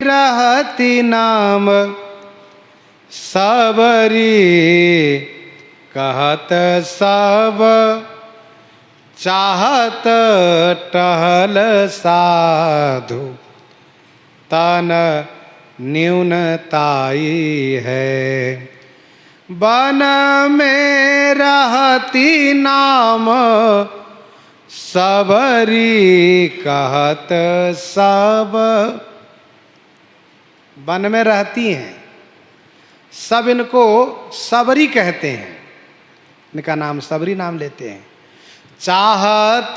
रहती नाम सबरी, कहत सब चाहत टहल साधु, तन न्यूनताई है। वन में रहती नाम सबरी, कहत सब। वन में रहती हैं, सब इनको सबरी कहते हैं, इनका नाम सबरी नाम लेते हैं। चाहत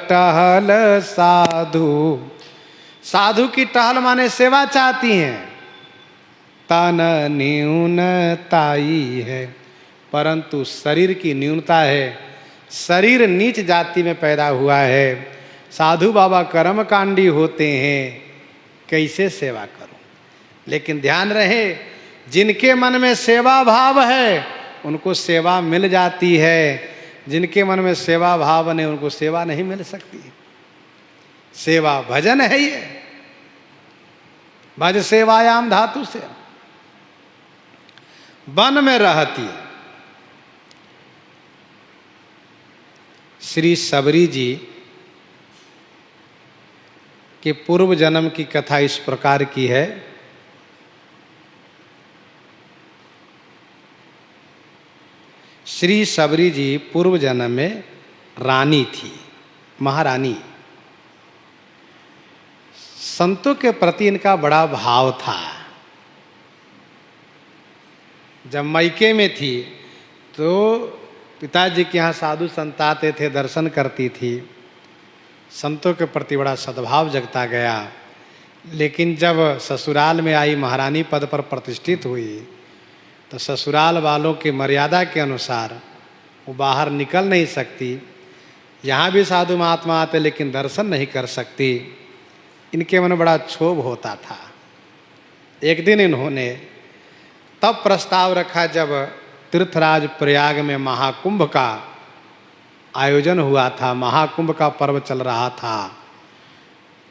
टहल साधु, साधु की टहल माने सेवा चाहती हैं। तन न्यूनताई है, परंतु शरीर की न्यूनता है, शरीर नीच जाति में पैदा हुआ है। साधु बाबा कर्मकांडी होते हैं, कैसे सेवा करूं। लेकिन ध्यान रहे, जिनके मन में सेवा भाव है उनको सेवा मिल जाती है, जिनके मन में सेवा भाव नहीं उनको सेवा नहीं मिल सकती। सेवा भजन है ये, भज सेवायाम धातु से। वन में रहती है। श्री सबरी जी के पूर्व जन्म की कथा इस प्रकार की है। श्री सबरी जी पूर्व जन्म में रानी थी, महारानी। संतों के प्रति इनका बड़ा भाव था। जब मैके में थी तो पिताजी के यहाँ साधु संत आते थे, दर्शन करती थी, संतों के प्रति बड़ा सद्भाव जगता गया। लेकिन जब ससुराल में आई, महारानी पद पर प्रतिष्ठित हुई, तो ससुराल वालों की मर्यादा के अनुसार वो बाहर निकल नहीं सकती। यहाँ भी साधु महात्मा आते लेकिन दर्शन नहीं कर सकती। इनके मन में बड़ा क्षोभ होता था। एक दिन इन्होंने तब प्रस्ताव रखा जब तीर्थराज प्रयाग में महाकुंभ का आयोजन हुआ था, महाकुंभ का पर्व चल रहा था।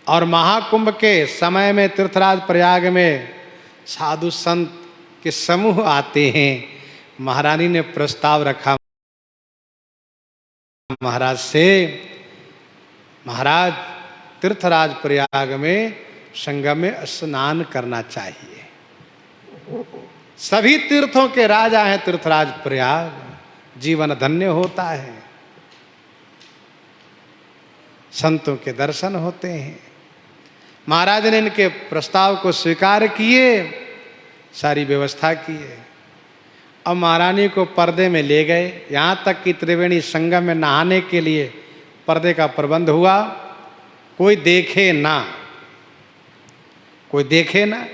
और महाकुंभ के समय में तीर्थराज प्रयाग में साधु संत के समूह आते हैं। महारानी ने प्रस्ताव रखा महाराज से, महाराज तीर्थराज प्रयाग में संगम में स्नान करना चाहिए। सभी तीर्थों के राजा हैं तीर्थराज प्रयाग, जीवन धन्य होता है, संतों के दर्शन होते हैं। महाराज ने इनके प्रस्ताव को स्वीकार किए, सारी व्यवस्था की है। अब महारानी को पर्दे में ले गए, यहाँ तक कि त्रिवेणी संगम में नहाने के लिए पर्दे का प्रबंध हुआ। कोई देखे ना, कोई देखे ना।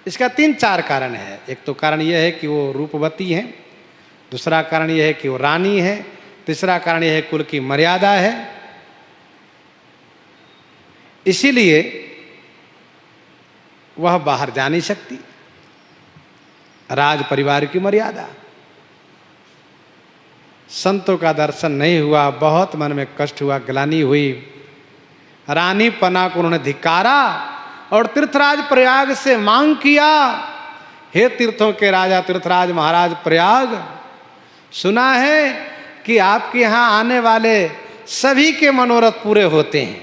इसका 3-4 कारण है। एक तो कारण यह है कि वो रूपवती हैं, दूसरा कारण यह है कि वो रानी है, तीसरा कारण यह है कुल की मर्यादा है। इसीलिए वह बाहर जा नहीं सकती, राज परिवार की मर्यादा। संतों का दर्शन नहीं हुआ, बहुत मन में कष्ट हुआ, ग्लानि हुई। रानी पना को उन्होंने धिक्कारा और तीर्थराज प्रयाग से मांग किया, हे तीर्थों के राजा तीर्थराज महाराज प्रयाग, सुना है कि आपके यहाँ आने वाले सभी के मनोरथ पूरे होते हैं।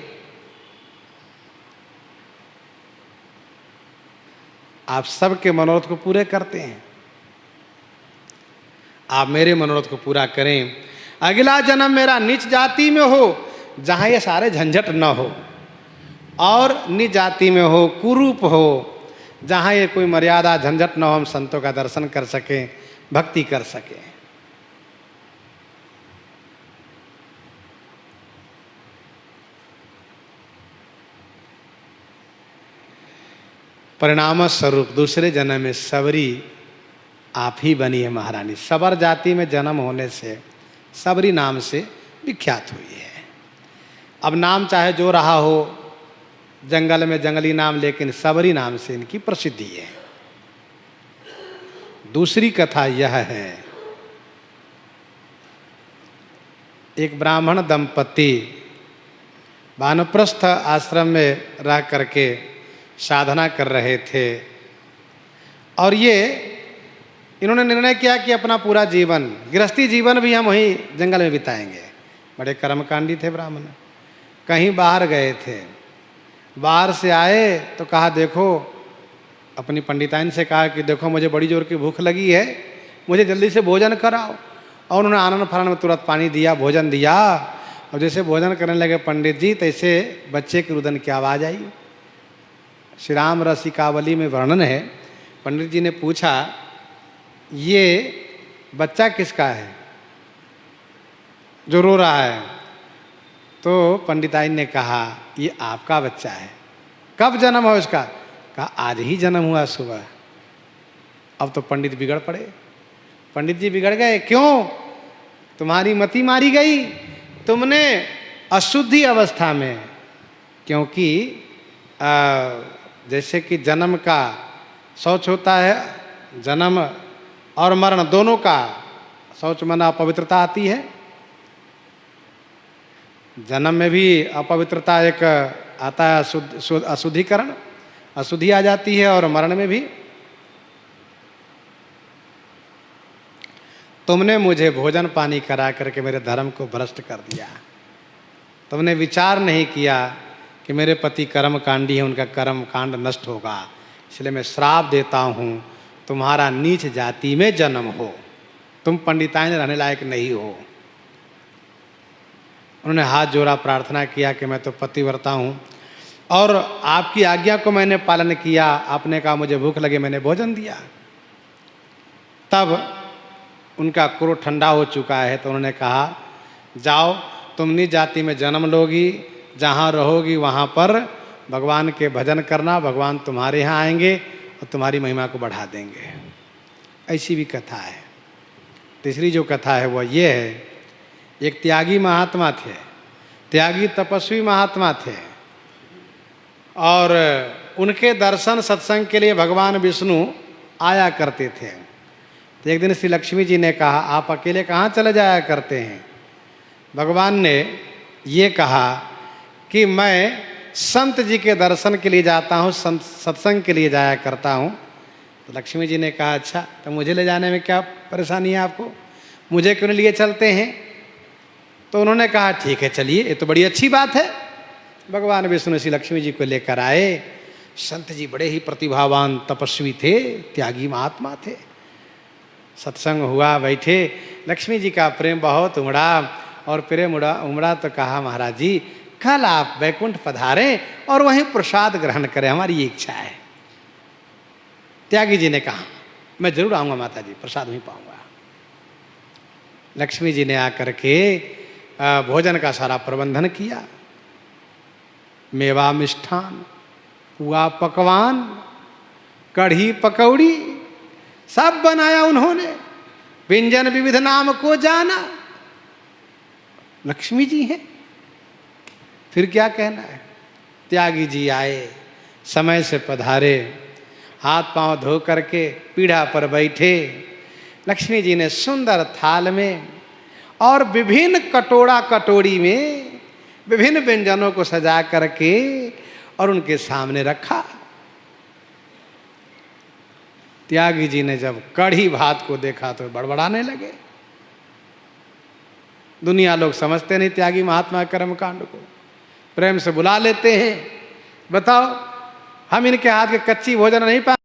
आप सबके मनोरथ को पूरे करते हैं, आप मेरे मनोरथ को पूरा करें। अगला जन्म मेरा नीच जाति में हो, जहाँ ये सारे झंझट न हो, और नीच जाति में हो, कुरूप हो, जहाँ ये कोई मर्यादा झंझट न हो, हम संतों का दर्शन कर सकें, भक्ति कर सकें। परिणाम स्वरूप दूसरे जन्म में सबरी आप ही बनी है महारानी। सबर जाति में जन्म होने से सबरी नाम से विख्यात हुई है। अब नाम चाहे जो रहा हो, जंगल में जंगली नाम, लेकिन सबरी नाम से इनकी प्रसिद्धि है। दूसरी कथा यह है, एक ब्राह्मण दंपति वानप्रस्थ आश्रम में रह करके साधना कर रहे थे। और ये इन्होंने निर्णय किया कि अपना पूरा जीवन, गृहस्थी जीवन भी हम वहीं जंगल में बिताएंगे। बड़े कर्मकांडी थे ब्राह्मण। कहीं बाहर गए थे, बाहर से आए तो कहा देखो, अपनी पंडिताइन से कहा कि देखो मुझे बड़ी जोर की भूख लगी है, मुझे जल्दी से भोजन कराओ। और उन्होंने आनंद फानंद में तुरंत पानी दिया, भोजन दिया। और जैसे भोजन करने लगे पंडित जी, तैसे बच्चे की रुदन की आवाज़ आई। श्री राम रसिकावली में वर्णन है। पंडित जी ने पूछा ये बच्चा किसका है जो रो रहा है? तो पंडिताइन ने कहा ये आपका बच्चा है। कब जन्म हुआ उसका? कहा आज ही जन्म हुआ सुबह। अब तो पंडित बिगड़ पड़े। पंडित जी बिगड़ गए। क्यों? तुम्हारी मति मारी गई। तुमने अशुद्धि अवस्था में, क्योंकि जैसे कि जन्म का शौच होता है, जन्म और मरण दोनों का शौच मना अपवित्रता आती है। जन्म में भी अपवित्रता एक आता है, अशुद्धिकरण, अशुद्धि आ जाती है, और मरण में भी। तुमने मुझे भोजन पानी करा करके मेरे धर्म को भ्रष्ट कर दिया। तुमने विचार नहीं किया कि मेरे पति कर्म कांडी है, उनका कर्म कांड नष्ट होगा, इसलिए मैं श्राप देता हूँ तुम्हारा नीच जाति में जन्म हो, तुम पंडिताइन रहने लायक नहीं हो। उन्होंने हाथ जोड़ा, प्रार्थना किया कि मैं तो पतिव्रता हूँ और आपकी आज्ञा को मैंने पालन किया। आपने कहा मुझे भूख लगे, मैंने भोजन दिया। तब उनका क्रोध ठंडा हो चुका है, तो उन्होंने कहा जाओ तुम निज जाति में जन्म लोगी, जहाँ रहोगी वहाँ पर भगवान के भजन करना, भगवान तुम्हारे यहाँ आएंगे और तुम्हारी महिमा को बढ़ा देंगे। ऐसी भी कथा है। तीसरी जो कथा है वह ये है, एक त्यागी महात्मा थे, त्यागी तपस्वी महात्मा थे, और उनके दर्शन सत्संग के लिए भगवान विष्णु आया करते थे। तो एक दिन श्री लक्ष्मी जी ने कहा आप अकेले कहाँ चले जाया करते हैं? भगवान ने ये कहा कि मैं संत जी के दर्शन के लिए जाता हूँ, सत्संग के लिए जाया करता हूँ। तो लक्ष्मी जी ने कहा अच्छा, तो मुझे ले जाने में क्या परेशानी है आपको, मुझे क्यों लिए चलते हैं? तो उन्होंने कहा ठीक है चलिए, ये तो बड़ी अच्छी बात है। भगवान विष्णु श्री लक्ष्मी जी को लेकर आए। संत जी बड़े ही प्रतिभावान तपस्वी थे, त्यागी महात्मा थे। सत्संग हुआ, बैठे, लक्ष्मी जी का प्रेम बहुत उमड़ा, और प्रेम उमड़ा तो कहा महाराज जी कल आप वैकुंठ पधारें और वहीं प्रसाद ग्रहण करें, हमारी ये इच्छा है। त्यागी जी ने कहा मैं जरूर आऊँगा माता जी, प्रसाद वहीं पाऊँगा। लक्ष्मी जी ने आकर के भोजन का सारा प्रबंधन किया। मेवा मिष्ठान, पुआ पकवान, कढ़ी पकौड़ी सब बनाया उन्होंने। व्यंजन विविध नाम को जाना। लक्ष्मी जी हैं, फिर क्या कहना है। त्यागी जी आए, समय से पधारे, हाथ पांव धो करके पीढ़ा पर बैठे। लक्ष्मी जी ने सुंदर थाल में और विभिन्न कटोरा कटोरी में विभिन्न व्यंजनों को सजा करके और उनके सामने रखा। त्यागी जी ने जब कढ़ी भात को देखा तो बड़बड़ाने लगे। दुनिया लोग समझते नहीं त्यागी महात्मा कर्म कांड को, प्रेम से बुला लेते हैं। बताओ हम इनके हाथ के कच्ची भोजन नहीं पा